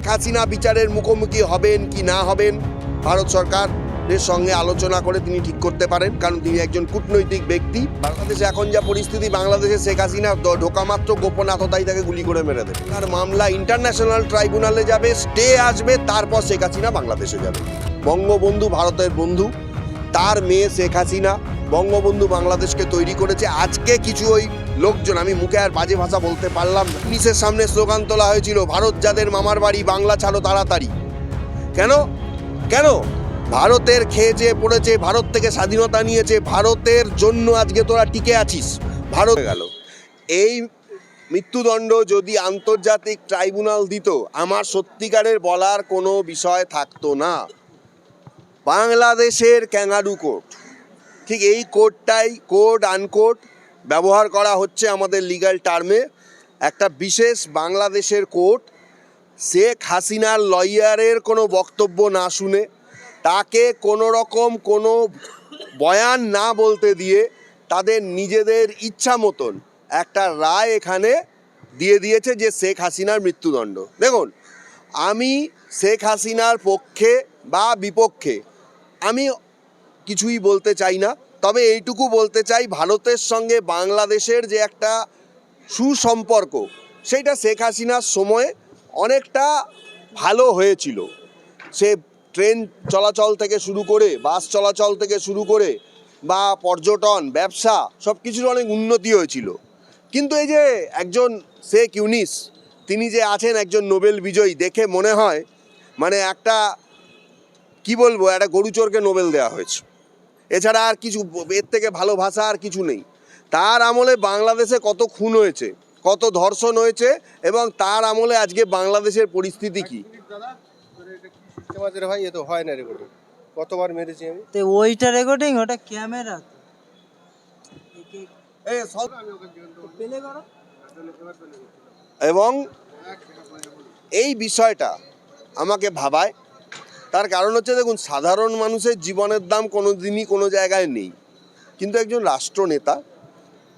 হাসিনা বিচারের মুখোমুখি হবেন কি না হবেন ভারত সরকারের সঙ্গে আলোচনা করে তিনি ঠিক করতে পারেন, কারণ তিনি একজন কূটনৈতিক ব্যক্তি। বাংলাদেশে এখন যা পরিস্থিতি, বাংলাদেশে শেখ হাসিনা ঢোকা মাত্র গোপন আততায়ী তাকে গুলি করে মেরে দেবে। তার মামলা ইন্টারন্যাশনাল ট্রাইব্যুনালে যাবে, স্টে আসবে, তারপর শেখ হাসিনা বাংলাদেশে যাবে। বঙ্গবন্ধু ভারতের বন্ধু, তার মেয়ে শেখ হাসিনা বঙ্গবন্ধু বাংলাদেশকে তৈরি করেছে। আজকে কিছু ওই লোকজন, আমি মুখে আর বাজে ভাষা বলতে পারলাম না, পুলিশের সামনে স্লোগান তোলা হয়েছিল, ভারত যাদের মামার বাড়ি বাংলা ছাড়ো তাড়াতাড়ি। কেন কেন? ভারতের খেয়ে চেয়ে পড়েছে, ভারত থেকে স্বাধীনতা নিয়েছে, ভারতের জন্য আজকে তোরা টিকে আছিস। ভারত গেল এই মৃত্যুদণ্ড যদি আন্তর্জাতিক ট্রাইব্যুনাল দিত, আমার সত্যিকারের বলার কোনো বিষয় থাকতো না। বাংলাদেশের ক্যাঙ্গারু কোর্ট, ঠিক এই কোর্টটাই কোড আনকোড ব্যবহার করা হচ্ছে আমাদের লিগ্যাল টার্মে। একটা বিশেষ বাংলাদেশের কোর্ট শেখ হাসিনার লয়ারের কোনো বক্তব্য না শুনে, তাকে কোনো রকম কোনো বয়ান না বলতে দিয়ে তাদের নিজেদের ইচ্ছা মতন একটা রায় এখানে দিয়ে দিয়েছে যে শেখ হাসিনার মৃত্যুদণ্ড। দেখুন, আমি শেখ হাসিনার পক্ষে বা বিপক্ষে আমি কিছুই বলতে চাই না, তবে এইটুকু বলতে চাই, ভারতের সঙ্গে বাংলাদেশের যে একটা সুসম্পর্ক, সেইটা শেখ হাসিনার সময়ে অনেকটা ভালো হয়েছিল। সে ট্রেন চলাচল থেকে শুরু করে, বাস চলাচল থেকে শুরু করে, বা পর্যটন, ব্যবসা, সব কিছুর অনেক উন্নতি হয়েছিল। কিন্তু এই যে একজন শেখ ইউনিস, তিনি যে আছেন একজন নোবেল বিজয়ী, দেখে মনে হয় মানে একটা কি বলবো, একটা গরুচোরকে নোবেল দেওয়া হয়েছে, এছাড়া আর কিছু, এর থেকে ভালো ভাষা আর কিছু নেই। তার আমলে বাংলাদেশে কত খুন হয়েছে, কত ধর্ষণ হয়েছে, এবং তার আমলে আজকে বাংলাদেশের পরিস্থিতি কি। ভাই এ তো হয় না রেকর্ডিং, কতবার মেরেছি আমি। তো ওইটা রেকর্ডিং, ওটা ক্যামেরা। এবং এই বিষয়টা আমাকে ভাবায়, তার কারণ হচ্ছে, দেখুন, সাধারণ মানুষের জীবনের দাম কোনো দিনই কোনো জায়গায় নেই, কিন্তু একজন রাষ্ট্রনেতা,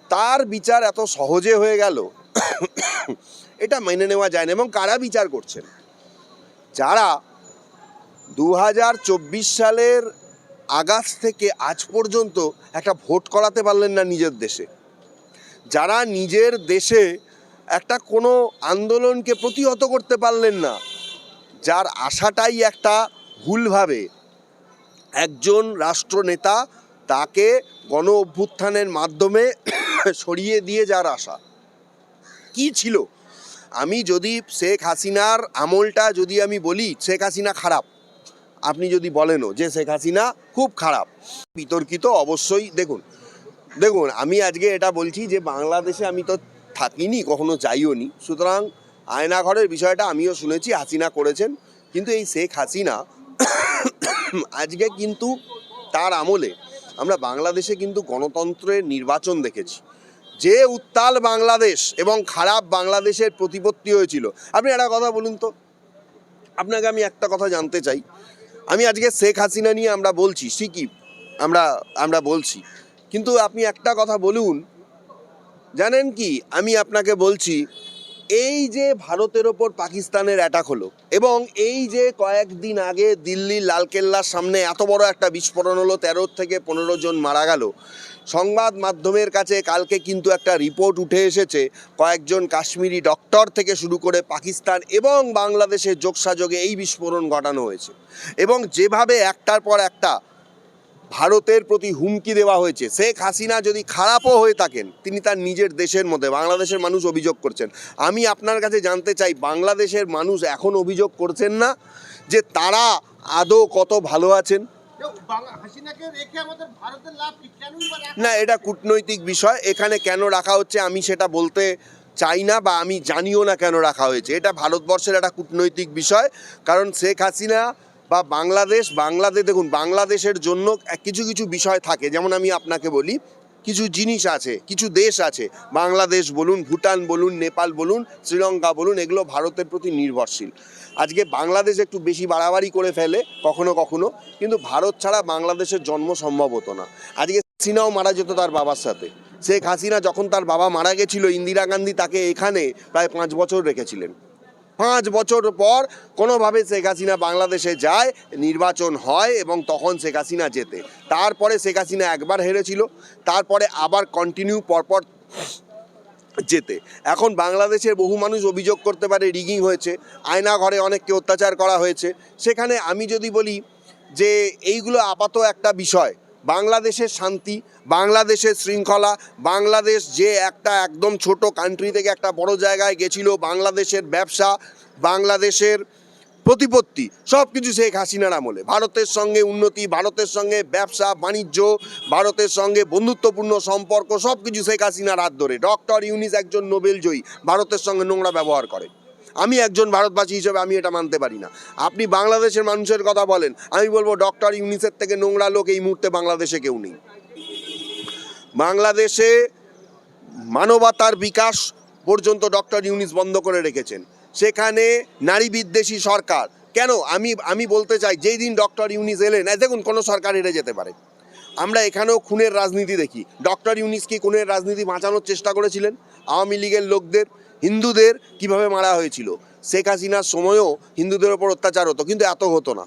তার বিচার এত সহজে হয়ে গেল, এটা মেনে নেওয়া যায় না। এবং কারা বিচার করছেন? যারা 2024 সালের আগস্ট থেকে আজ পর্যন্ত একটা ভোট করাতে পারলেন না নিজের দেশে, যারা নিজের দেশে একটা কোনো আন্দোলনকে প্রতিহত করতে পারলেন না, যার আশাটাই একটা ভুলভাবে একজন রাষ্ট্রনেতা তাকে গণ অভ্যুত্থানের মাধ্যমে সরিয়ে দিয়ে যার আশা কি ছিল। আমি যদি শেখ হাসিনার আমলটা যদি আমি বলি শেখ হাসিনা খারাপ, আপনি যদি বলেনও যে শেখ হাসিনা খুব খারাপ, বিতর্কিত অবশ্যই। দেখুন আমি আজকে এটা বলছি যে বাংলাদেশে আমি তো থাকিনি, কখনো যাইও নি, সুতরাং আয়নাঘরের বিষয়টা আমিও শুনেছি, হাসিনা করেছেন। কিন্তু এই শেখ হাসিনা আজকে কিন্তু তার আমলে আমরা বাংলাদেশে কিন্তু গণতন্ত্রের নির্বাচন দেখেছি। যে উত্তাল বাংলাদেশ এবং খারাপ বাংলাদেশের প্রতিপত্তি হয়েছিল। আপনি একটা কথা বলুন তো, আপনাকে আমি একটা কথা জানতে চাই। আমি আজকে শেখ হাসিনা নিয়ে আমরা বলছি, ঠিকই আমরা বলছি, কিন্তু আপনি একটা কথা বলুন, জানেন কি, আমি আপনাকে বলছি, এই যে ভারতের ওপর পাকিস্তানের অ্যাটাক হলো, এবং এই যে কয়েকদিন আগে দিল্লির লালকেল্লার সামনে এত বড় একটা বিস্ফোরণ হলো, 13 থেকে 15 জন মারা গেল, সংবাদ মাধ্যমের কাছে কালকে কিন্তু একটা রিপোর্ট উঠে এসেছে, কয়েকজন কাশ্মীরি ডক্টর থেকে শুরু করে পাকিস্তান এবং বাংলাদেশের যোগসাযোগে এই বিস্ফোরণ ঘটানো হয়েছে। এবং যেভাবে একটার পর একটা ভারতের প্রতি হুমকি দেওয়া হয়েছে, শেখ হাসিনা যদি খারাপও হয়ে থাকেন, তিনি তার নিজের দেশের মধ্যে, বাংলাদেশের মানুষ অভিযোগ করছেন। আমি আপনার কাছে জানতে চাই, বাংলাদেশের মানুষ এখন অভিযোগ করছেন না যে তারা আদৌ কত ভালো আছেন? না, এটা কূটনৈতিক বিষয়, এখানে কেন রাখা হচ্ছে আমি সেটা বলতে চাই না, বা আমি জানিও না কেন রাখা হয়েছে। এটা ভারতবর্ষের একটা কূটনৈতিক বিষয়, কারণ শেখ হাসিনা বা বাংলাদেশ, দেখুন, বাংলাদেশের জন্য কিছু কিছু বিষয় থাকে, যেমন আমি আপনাকে বলি, কিছু জিনিস আছে, কিছু দেশ আছে, বাংলাদেশ বলুন, ভুটান বলুন, নেপাল বলুন, শ্রীলঙ্কা বলুন, এগুলো ভারতের প্রতি নির্ভরশীল। আজকে বাংলাদেশ একটু বেশি বাড়াবাড়ি করে ফেলে কখনো কখনো, কিন্তু ভারত ছাড়া বাংলাদেশের জন্ম সম্ভব হতো না। আজকে হাসিনাও মারা যেত তার বাবার সাথে। শেখ হাসিনা যখন তার বাবা মারা গেছিল, ইন্দিরা গান্ধী তাকে এখানে প্রায় 5 বছর রেখেছিলেন। 5 বছর পর কোনোভাবে শেখ হাসিনা বাংলাদেশে যায়, নির্বাচন হয় এবং তখন শেখ হাসিনা জেতে। তারপরে শেখ হাসিনা একবার হেরেছিল, তারপরে আবার কন্টিনিউ পরপর যেতে। এখন বাংলাদেশের বহু মানুষ অভিযোগ করতে পারে রিগিং হয়েছে, আয়না ঘরে অনেককে অত্যাচার করা হয়েছে। সেখানে আমি যদি বলি যে এইগুলো আপাত একটা বিষয়, বাংলাদেশের শান্তি, বাংলাদেশের শৃঙ্খলা, বাংলাদেশ যে একটা একদম ছোট কান্ট্রি থেকে একটা বড় জায়গায় গেছিল, বাংলাদেশের ব্যবসা, বাংলাদেশের প্রতিপত্তি সব কিছু শেখ হাসিনার আমলে, ভারতের সঙ্গে উন্নতি, ভারতের সঙ্গে ব্যবসা বাণিজ্য, ভারতের সঙ্গে বন্ধুত্বপূর্ণ সম্পর্ক, সব কিছু শেখ হাসিনার হাত ধরে। ডক্টর ইউনিস একজন নোবেল জয়ী, ভারতের সঙ্গে নোংরা ব্যবহার করে। আমি একজন ভারতবাসী হিসেবে আমি এটা মানতে পারি না। আপনি বাংলাদেশের মানুষের কথা বলেন, আমি বলবো ডক্টর ইউনিসের থেকে নোংরা লোক এই মুহূর্তে বাংলাদেশে কেউ নেই। বাংলাদেশে মানবতার বিকাশ পর্যন্ত ডক্টর ইউনিস বন্ধ করে রেখেছেন। সেখানে নারী বিদ্বেষী সরকার কেন, আমি বলতে চাই, যেই দিন ডক্টর ইউনিস এলেন, দেখুন কোনো সরকার হেরে যেতে পারে, আমরা এখানেও খুনের রাজনীতি দেখি। ডক্টর ইউনিস কি খুনের রাজনীতি বাঁচানোর চেষ্টা করেছিলেন? আওয়ামী লীগের লোকদের, হিন্দুদের কিভাবে মারা হয়েছিল, শেখ হাসিনার সময়ও হিন্দুদের ওপর অত্যাচার হতো, কিন্তু এত হতো না।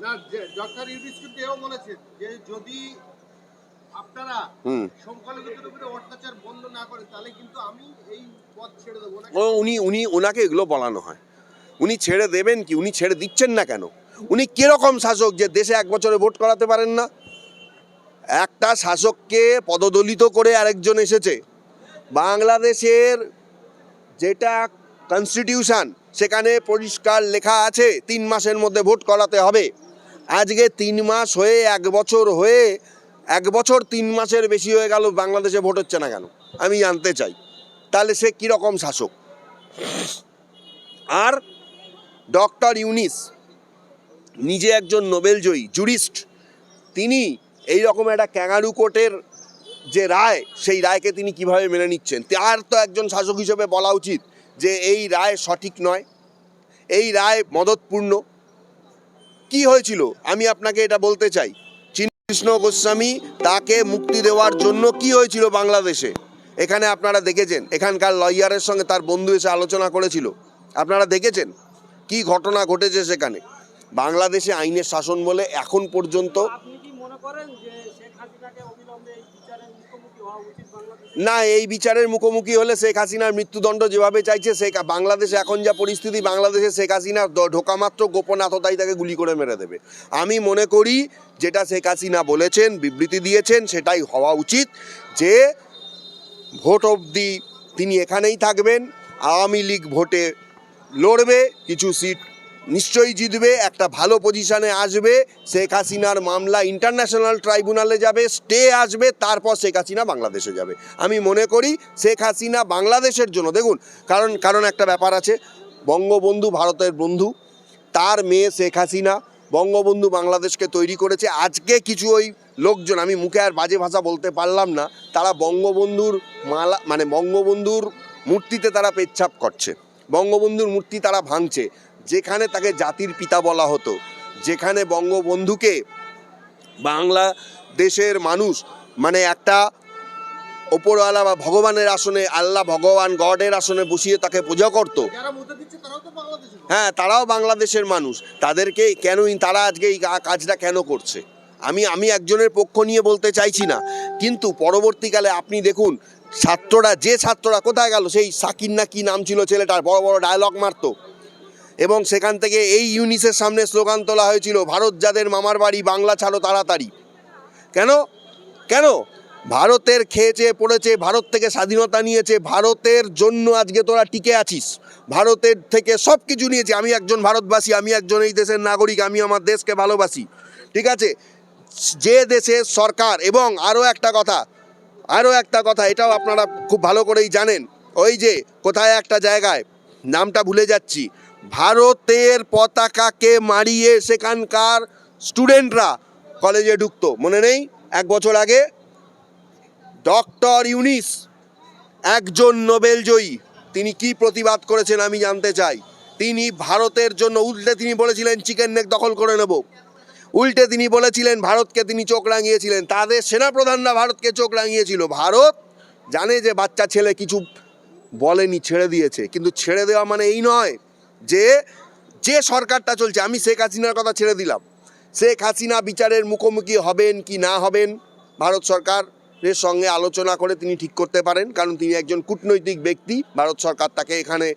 ডক্টর ইউনিস কিন্তু এও বলেছেন যে যদি আপনারা সংখ্যালঘুদের উপরে অত্যাচার বন্ধ না করেন তাহলে কিন্তু আমি এই পথ ছেড়ে দেবো না। ওনাকে এগুলো বলানো হয়, উনি ছেড়ে দেবেন কি, উনি ছেড়ে দিচ্ছেন না কেন? উনি কিরকম শাসক যে দেশে 1 বছরে ভোট করাতে পারেন না? একটা শাসককে পদদলিত করে আরেকজন এসেছে। বাংলাদেশের যেটা কনস্টিটিউশন, সেখানে পরিষ্কার লেখা আছে 3 মাসের মধ্যে ভোট করাতে হবে। আজকে 3 মাস হয়ে 1 বছর হয়ে 1 বছর 3 মাসের বেশি হয়ে গেল, বাংলাদেশে ভোট হচ্ছে না কেন আমি জানতে চাই। তাহলে সে কীরকম শাসক? আর ডক্টর ইউনিস নিজে একজন নোবেল জয়ী জুরিস্ট, তিনি এই রকম একটা ক্যাঙ্গারু কোর্টের যে রায়, সেই রায়কে তিনি কিভাবে মেনে নিচ্ছেন? তার তো একজন শাসক হিসেবে বলা উচিত যে এই রায় সঠিক নয়, এই রায় মদতপূর্ণ। কি হয়েছিল আমি আপনাকে এটা বলতে চাই, কৃষ্ণ গোস্বামী তাকে মুক্তি দেওয়ার জন্য কি হয়েছিল বাংলাদেশে, এখানে আপনারা দেখেছেন। এখানকার লয়ারের সঙ্গে তার বন্ধু এসে আলোচনা করেছিল, আপনারা দেখেছেন কি ঘটনা ঘটেছে সেখানে। বাংলাদেশে আইনের শাসন বলে এখন পর্যন্ত না, এই বিচারের মুখোমুখি হলে শেখ হাসিনার মৃত্যুদণ্ড যেভাবে চাইছে, বাংলাদেশে এখন যা পরিস্থিতি, বাংলাদেশে শেখ হাসিনা ঢোকা মাত্র গোপন আততায়ী তাকে গুলি করে মেরে দেবে। আমি মনে করি যেটা শেখ হাসিনা বলেছেন, বিবৃতি দিয়েছেন, সেটাই হওয়া উচিত যে ভোট অবধি তিনি এখানেই থাকবেন। আওয়ামী লীগ ভোটে লড়বে, কিছু সিট নিশ্চয়ই জিতবে, একটা ভালো পজিশনে আসবে, শেখ হাসিনার মামলা ইন্টারন্যাশনাল ট্রাইব্যুনালে যাবে, স্টে আসবে, তারপর শেখ হাসিনা বাংলাদেশে যাবে। আমি মনে করি শেখ হাসিনা বাংলাদেশের জন্য, দেখুন কারণ একটা ব্যাপার আছে, বঙ্গবন্ধু ভারতের বন্ধু, তার মেয়ে শেখ হাসিনা বঙ্গবন্ধু বাংলাদেশকে তৈরি করেছে। আজকে কিছু ওই লোকজন, আমি মুখে আর বাজে ভাষা বলতে পারলাম না, তারা বঙ্গবন্ধুর মালা মানে বঙ্গবন্ধুর মূর্তিতে তারা পেচ্ছাপ করছে, বঙ্গবন্ধুর মূর্তি তারা ভাঙছে, যেখানে তাকে জাতির পিতা বলা হতো, যেখানে বঙ্গবন্ধুকে বাংলাদেশের মানুষ মানে একটা ওপরওয়ালা বা ভগবানের আসনে, আল্লাহ ভগবান গডের আসনে বসিয়ে তাকে পূজা করতো। হ্যাঁ, তারাও বাংলাদেশের মানুষ, তাদেরকে কেন তারা আজকে এই কাজটা কেন করছে? আমি একজনের পক্ষ নিয়ে বলতে চাইছি না, কিন্তু পরবর্তীকালে আপনি দেখুন ছাত্ররা কোথায় গেল? সেই সাকির না কি নাম ছিল ছেলেটার, বড় বড় ডায়লগ মারতো, এবং সেখান থেকে এই ইউনিসের সামনে স্লোগান তোলা হয়েছিল, ভারত যাদের মামার বাড়ি, বাংলা ছাড়ো তাড়াতাড়ি। কেন? ভারতের খেয়েছে পড়েছে, ভারত থেকে স্বাধীনতা নিয়েছে, ভারতের জন্য আজকে তোরা টিকে আছিস, ভারতের থেকে সব কিছু নিয়েছে। আমি একজন ভারতবাসী, আমি একজন এই দেশের নাগরিক, আমি আমার দেশকে ভালোবাসি, ঠিক আছে? যে দেশের সরকার, এবং আরও একটা কথা, এটাও আপনারা খুব ভালো করেই জানেন, ওই যে কোথায় একটা জায়গায়, নামটা ভুলে যাচ্ছি, ভারতের পতাকাকে মারিয়ে সেখানকার স্টুডেন্টরা কলেজে ঢুকতো, মনে নেই? 1 বছর আগে ডক্টর ইউনিস একজন নোবেল জয়ী, তিনি কি প্রতিবাদ করেছেন আমি জানতে চাই। তিনি ভারতের জন্য উল্টে তিনি বলেছিলেন চিকেন নেক দখল করে নেব, উল্টে তিনি বলেছিলেন, ভারতকে তিনি চোখ রাঙিয়েছিলেন, তাদের সেনাপ্রধানরা ভারতকে চোখ রাঙিয়েছিল। ভারত জানে যে বাচ্চা ছেলে কিছু বলেনি, ছেড়ে দিয়েছে, কিন্তু ছেড়ে দেওয়া মানে এই নয় যে যে সরকারটা চলছে, আমি শেখ হাসিনার কথা ছেড়ে দিলাম, শেখ হাসিনা বিচারের মুখোমুখি হবেন কি না হবেন ভারত সরকারের সঙ্গে আলোচনা করে তিনি ঠিক করতে পারেন, কারণ তিনি একজন কূটনৈতিক ব্যক্তি। ভারত সরকার তাকে এখানে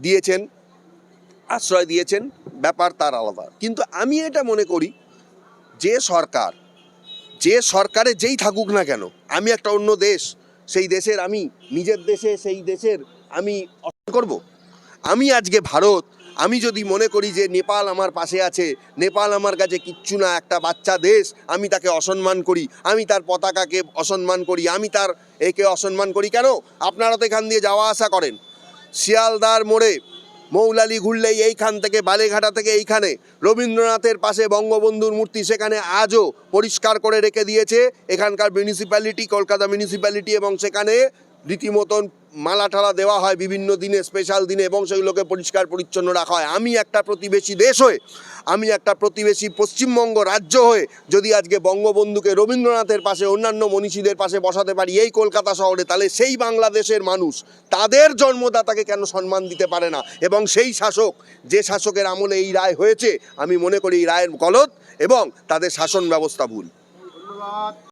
দিয়েছেন, আশ্রয় দিয়েছেন, ব্যাপার তার আলাদা। কিন্তু আমি এটা মনে করি যে সরকারে যেই থাকুক না কেন, আমি একটা অন্য দেশ, সেই দেশের আমি নিজের দেশে সেই দেশের আমি অসম্মান করব? আমি আজকে ভারত, আমি যদি মনে করি যে নেপাল আমার পাশে আছে, নেপাল আমার কাছে কিচ্ছু না, একটা বাচ্চা দেশ, আমি তাকে অসম্মান করি, আমি তার পতাকাকে অসম্মান করি, আমি তার একে অসম্মান করি কেন? আপনারা তো এখান দিয়ে যাওয়া আসা করেন, শিয়ালদার মোড়ে মৌলালি ঘুরলেই এইখান থেকে বালেঘাটা থেকে এইখানে রবীন্দ্রনাথের পাশে বঙ্গবন্ধুর মূর্তি, সেখানে আজও পরিষ্কার করে রেখে দিয়েছে এখানকার মিউনিসিপ্যালিটি, কলকাতা মিউনিসিপ্যালিটি, এবং সেখানে রীতিমতন মালা টালা দেওয়া হয় বিভিন্ন দিনে, স্পেশাল দিনে, এবং সেগুলোকে পরিষ্কার পরিচ্ছন্ন রাখা হয়। আমি একটা প্রতিবেশী দেশ হয়ে, আমি একটা প্রতিবেশী পশ্চিমবঙ্গ রাজ্য হয়ে যদি আজকে বঙ্গবন্ধুকে রবীন্দ্রনাথের পাশে, অন্যান্য মনীষীদের পাশে বসাতে পারি এই কলকাতা শহরে, তাহলে সেই বাংলাদেশের মানুষ তাদের জন্মদাতাকে কেন সম্মান দিতে পারে না? এবং সেই শাসক, যে শাসকের আমলে এই রায় হয়েছে, আমি মনে করি এই রায়ের গলদ এবং তাদের শাসন ব্যবস্থা ভুল। ধন্যবাদ।